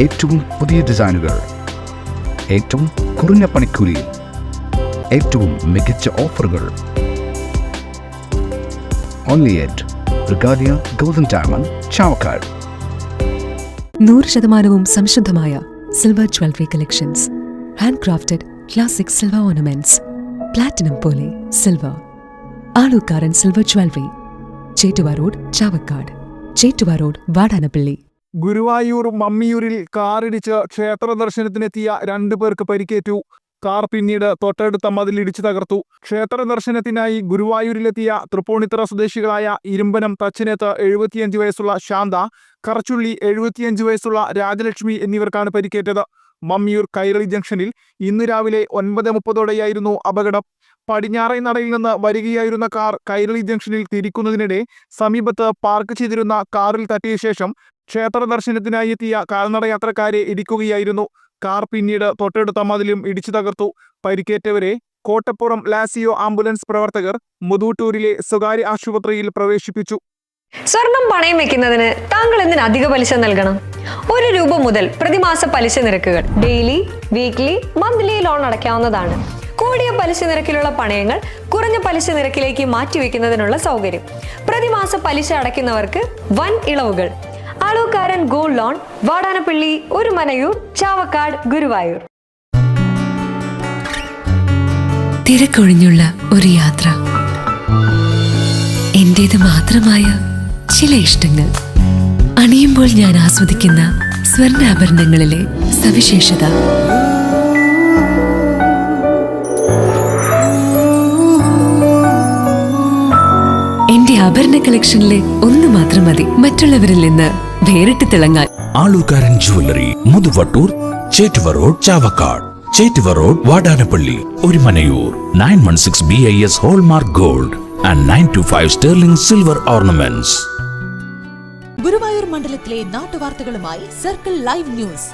ഏറ്റവും പുതിയ ഡിസൈനുകൾ, ഏറ്റവും കുറഞ്ഞ പണിക്കൂലി, ഏറ്റവും മികച്ച ഓഫറുകൾ. Only at Regalia Golden Diamond, Chavakkad. 100% സംശുദ്ധമായ silver jewellery collections, hand crafted classic silver ornaments, platinum പോലെ silver. Alukkaran silver jewellery, Chettuva road, Chavakkad, Chettuva road, Vadanappally. Guruvayur മമ്മിയൂരിൽ കാറിടിച്ച് ക്ഷേത്ര ദർശനത്തിനെത്തിയ 2 പേർക്ക് പരിക്കേറ്റു. കാർ പിന്നീട് തൊട്ടടുത്ത മതിലിടിച്ചു തകർത്തു. ക്ഷേത്ര ദർശനത്തിനായി ഗുരുവായൂരിലെത്തിയ തൃപ്പൂണിത്തുറ സ്വദേശികളായ ഇരുമ്പനം തച്ചനേത്ത് 75 വയസ്സുള്ള ശാന്ത, കറച്ചുള്ളി 75 വയസ്സുള്ള രാജലക്ഷ്മി എന്നിവർക്കാണ് പരിക്കേറ്റത്. മമ്മിയൂർ കൈരളി ജംഗ്ഷനിൽ ഇന്ന് രാവിലെ 9:30 അപകടം. പടിഞ്ഞാറേ നടയിൽ നിന്ന് വരികയായിരുന്ന കാർ കൈരളി ജംഗ്ഷനിൽ തിരിക്കുന്നതിനിടെ സമീപത്ത് പാർക്ക് ചെയ്തിരുന്ന കാറിൽ തട്ടിയ ശേഷം ക്ഷേത്ര ദർശനത്തിനായി എത്തിയ കാൽനടയാത്രക്കാരെ ഇടിക്കുകയായിരുന്നു. കാർ പിന്നീട് തൊട്ടടുത്ത മതിലും ഇടിച്ചു തകർത്തു. പരിക്കേറ്റവരെ കോട്ടപ്പുറം ലാസിയോ ആംബുലൻസ് പ്രവർത്തകർ മുതൂട്ടൂരിലെ സ്വകാര്യ ആശുപത്രിയിൽ പ്രവേശിപ്പിച്ചു. സ്വർണം പണയം വെക്കുന്നതിന് താങ്കൾ എന്തിന് അധിക പലിശ നൽകണം? 1 രൂപ മുതൽ പ്രതിമാസ പലിശ നിരക്കുകൾ ഡെയിലി, വീക്ക്ലി, മന്ത്ലി ലോൺ അടയ്ക്കാവുന്നതാണ്. കൂടിയ പലിശ നിരക്കിലുള്ള പണയങ്ങൾ കുറഞ്ഞ പലിശ നിരക്കിലേക്ക് മാറ്റിവെക്കുന്നതിനുള്ള സൗകര്യം. പ്രതിമാസ പലിശ അടയ്ക്കുന്നവർക്ക് വൻ ഇളവുകൾ. Alukkaran gold loan, Vadanappally, Orumanayur, Chavakkad, Guruvayur. തിരക്കൊഴിഞ്ഞുള്ള ഒരു യാത്ര, എന്റേത് മാത്രമായ ചില ഇഷ്ടങ്ങൾ, അണിയുമ്പോൾ ഞാൻ ആസ്വദിക്കുന്ന സ്വർണ്ണാഭരണങ്ങളിലെ സവിശേഷത. എന്റെ ആഭരണ കളക്ഷനിലെ ഒന്ന് മാത്രം മതി മറ്റുള്ളവരിൽ നിന്ന് വേറിട്ട് തിളങ്ങാൻ. Alukkaran jewellery, Muthuvattur, Chettuva road, Chavakkad, Chettuva road, Vadanappally, Orumanayur. 916 BIS hallmark gold and 925 sterling silver ornaments. Guruvayur മണ്ഡലത്തിലെ നാട്ടുവാർത്തകളുമായി സർക്കിൾ ലൈവ് ന്യൂസ്.